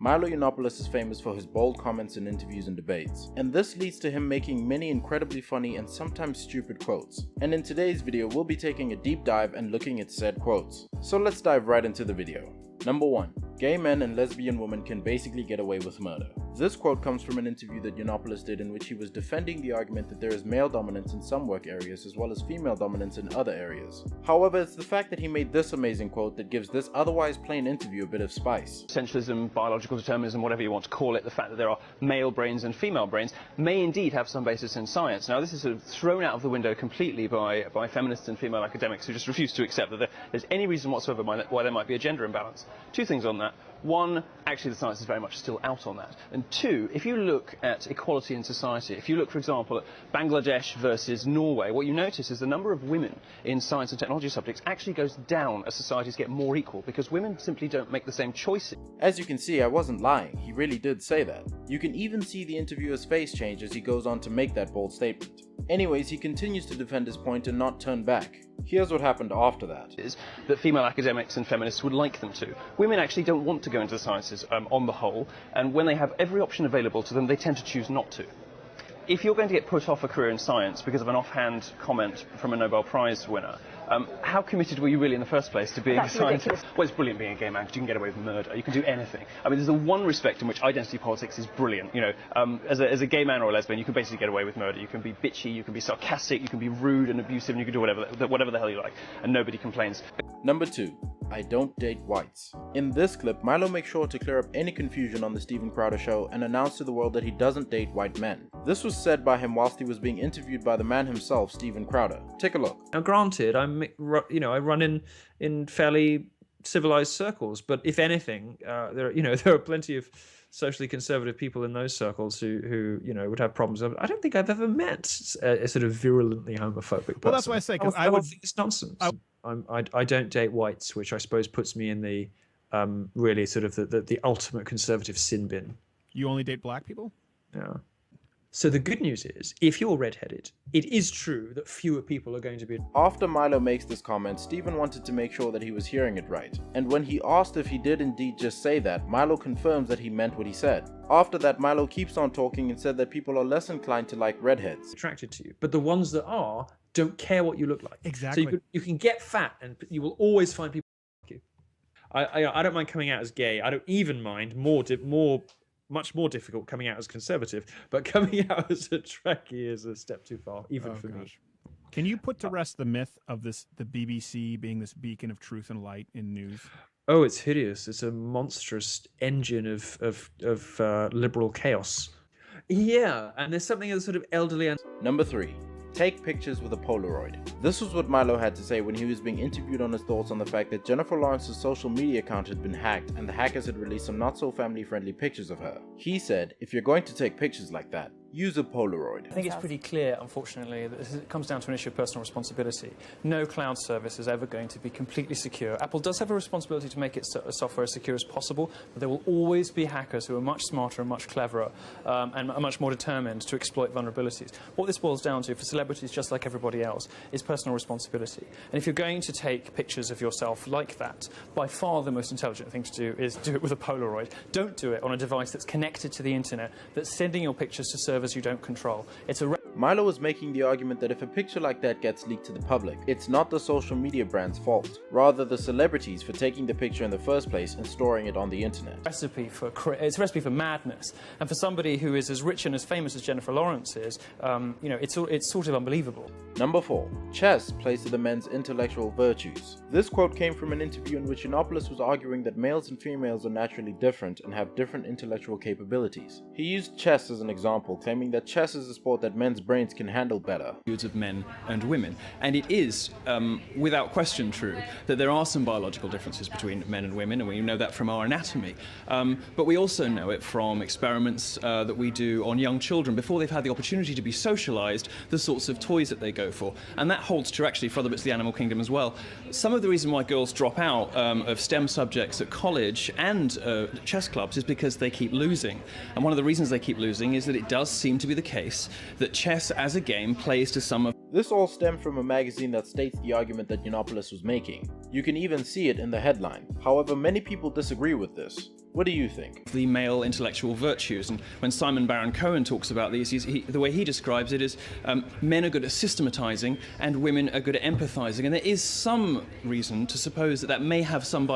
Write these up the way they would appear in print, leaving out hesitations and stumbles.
Milo Yiannopoulos is famous for his bold comments in interviews and debates, and this leads to him making many incredibly funny and sometimes stupid quotes. And in today's video, we'll be taking a deep dive and looking at said quotes. So let's dive right into the video. Number 1. Gay men and lesbian women can basically get away with murder. This quote comes from an interview that Yiannopoulos did in which he was defending the argument that there is male dominance in some work areas as well as female dominance in other areas. However, it's the fact that he made this amazing quote that gives this otherwise plain interview a bit of spice. Essentialism, biological determinism, whatever you want to call it, the fact that there are male brains and female brains may indeed have some basis in science. Now, this is sort of thrown out of the window completely by feminists and female academics who just refuse to accept that there's any reason whatsoever why there might be a gender imbalance. Two things on that. One, actually the science is very much still out on that. And two, if you look at equality in society, if you look, for example, at Bangladesh versus Norway, what you notice is the number of women in science and technology subjects actually goes down as societies get more equal, because women simply don't make the same choices. As you can see, I wasn't lying. He really did say that. You can even see the interviewer's face change as he goes on to make that bold statement. Anyways, he continues to defend his point and not turn back. Here's what happened after that. Is that female academics and feminists would like them to. Women actually don't want to go into the sciences on the whole, and when they have every option available to them, they tend to choose not to. If you're going to get put off a career in science because of an offhand comment from a Nobel Prize winner, how committed were you really in the first place to being a scientist? Ridiculous. Well, it's brilliant being a gay man because you can get away with murder. You can do anything. I mean, there's the one respect in which identity politics is brilliant. You know, as a gay man or a lesbian, you can basically get away with murder. You can be bitchy, you can be sarcastic, you can be rude and abusive, and you can do whatever the hell you like, and nobody complains. Number 2. I don't date whites. In this clip, Milo makes sure to clear up any confusion on the Steven Crowder show and announce to the world that he doesn't date white men. This was said by him whilst he was being interviewed by the man himself, Steven Crowder. Take a look. Now, granted, I run in fairly civilized circles, but if anything, there are plenty of socially conservative people in those circles who would have problems. I don't think I've ever met a sort of virulently homophobic person. Well, that's why I say, because I would think it's nonsense. I don't date whites, which I suppose puts me in the really sort of the ultimate conservative sin bin. You only date black people? Yeah. So the good news is, if you're redheaded, it is true that fewer people are going to be... After Milo makes this comment, Steven wanted to make sure that he was hearing it right. And when he asked if he did indeed just say that, Milo confirms that he meant what he said. After that, Milo keeps on talking and said that people are less inclined to like redheads. ...attracted to you. But the ones that are don't care what you look like. Exactly. So you can get fat and you will always find people like you. I don't mind coming out as gay. I don't even mind much more difficult coming out as conservative, but coming out as a Trekkie is a step too far, even for me. Can you put to rest the myth of the BBC being this beacon of truth and light in news? Oh, it's hideous. It's a monstrous engine of liberal chaos. Yeah, and there's something that's sort of elderly and... Number 3. Take pictures with a Polaroid. This was what Milo had to say when he was being interviewed on his thoughts on the fact that Jennifer Lawrence's social media account had been hacked and the hackers had released some not so family friendly pictures of her. He said, if you're going to take pictures like that, use a Polaroid. I think it's pretty clear, unfortunately, that it comes down to an issue of personal responsibility. No cloud service is ever going to be completely secure. Apple does have a responsibility to make its software as secure as possible, but there will always be hackers who are much smarter and much cleverer and are much more determined to exploit vulnerabilities. What this boils down to, for celebrities just like everybody else, is personal responsibility. And if you're going to take pictures of yourself like that, by far the most intelligent thing to do is do it with a Polaroid. Don't do it on a device that's connected to the internet, that's sending your pictures to servers you don't control. Milo was making the argument that if a picture like that gets leaked to the public, it's not the social media brand's fault, rather the celebrities for taking the picture in the first place and storing it on the internet. It's a recipe for madness, and for somebody who is as rich and as famous as Jennifer Lawrence is, it's sort of unbelievable. Number 4. Chess plays to the men's intellectual virtues. This quote came from an interview in which Yiannopoulos was arguing that males and females are naturally different and have different intellectual capabilities. He used chess as an example, claiming that chess is a sport that men's brains can handle better. Of men and women, and it is without question true that there are some biological differences between men and women, and we know that from our anatomy, but we also know it from experiments that we do on young children before they've had the opportunity to be socialized, the sorts of toys that they go for, and that holds true actually for other bits of the animal kingdom as well. Some of the reason why girls drop out of STEM subjects at college and chess clubs is because they keep losing, and one of the reasons they keep losing is that it does seem to be the case that chess as a game plays to some of... This all stemmed from a magazine that states the argument that Yiannopoulos was making. You can even see it in the headline. However, many people disagree with this. What do you think? The male intellectual virtues, and when Simon Baron-Cohen talks about these, the way he describes it is men are good at systematizing and women are good at empathizing, and there is some reason to suppose that that may have some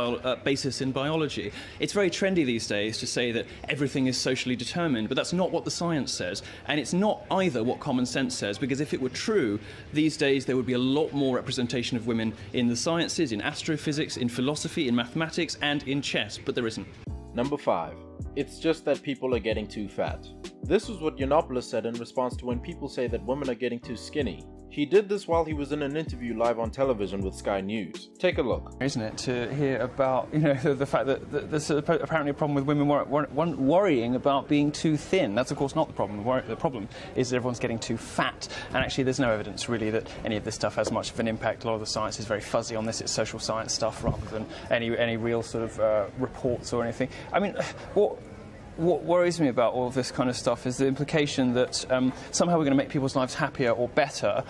basis in biology. It's very trendy these days to say that everything is socially determined, but that's not what the science says, and it's not either what common sense says, because if it were true, these days there would be a lot more representation of women in the sciences, in astrophysics, in philosophy, in mathematics, and in chess, but there isn't. Number 5. It's just that people are getting too fat. This was what Yiannopoulos said in response to when people say that women are getting too skinny. He did this while he was in an interview live on television with Sky News. Take a look. Isn't it, to hear about, the fact that there's apparently a problem with women worrying about being too thin. That's of course not the problem. The problem is that everyone's getting too fat, and actually there's no evidence really that any of this stuff has much of an impact. A lot of the science is very fuzzy on this. It's social science stuff rather than any real sort of reports or anything. I mean, what worries me about all of this kind of stuff is the implication that somehow we're going to make people's lives happier or better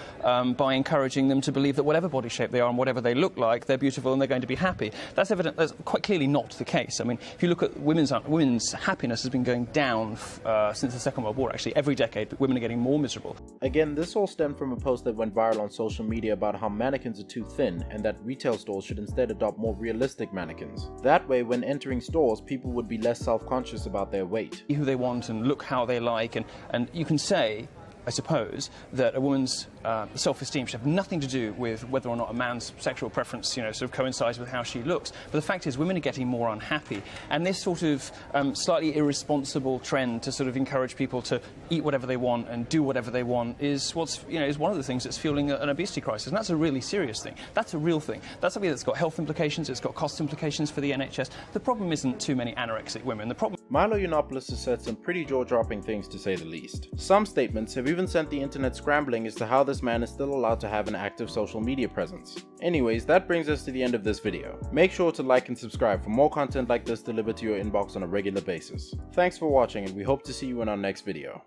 by encouraging them to believe that whatever body shape they are and whatever they look like, they're beautiful and they're going to be happy. That's evident. That's quite clearly not the case. I mean, if you look at women's happiness has been going down since the Second World War. Actually, every decade, women are getting more miserable. Again, this all stemmed from a post that went viral on social media about how mannequins are too thin and that retail stores should instead adopt more realistic mannequins. That way, when entering stores, people would be less self-conscious about their weight. Who they want and look how they like, and you can say, I suppose, that a woman's self-esteem should have nothing to do with whether or not a man's sexual preference, sort of coincides with how she looks. But the fact is, women are getting more unhappy, and this sort of slightly irresponsible trend to sort of encourage people to eat whatever they want and do whatever they want is is one of the things that's fueling an obesity crisis, and that's a really serious thing. That's a real thing. That's something that's got health implications. It's got cost implications for the NHS. The problem isn't too many anorexic women. The problem. Milo Yiannopoulos has said some pretty jaw-dropping things, to say the least. Some statements have even sent the internet scrambling as to how this man is still allowed to have an active social media presence. Anyways, that brings us to the end of this video. Make sure to like and subscribe for more content like this delivered to your inbox on a regular basis. Thanks for watching, and we hope to see you in our next video.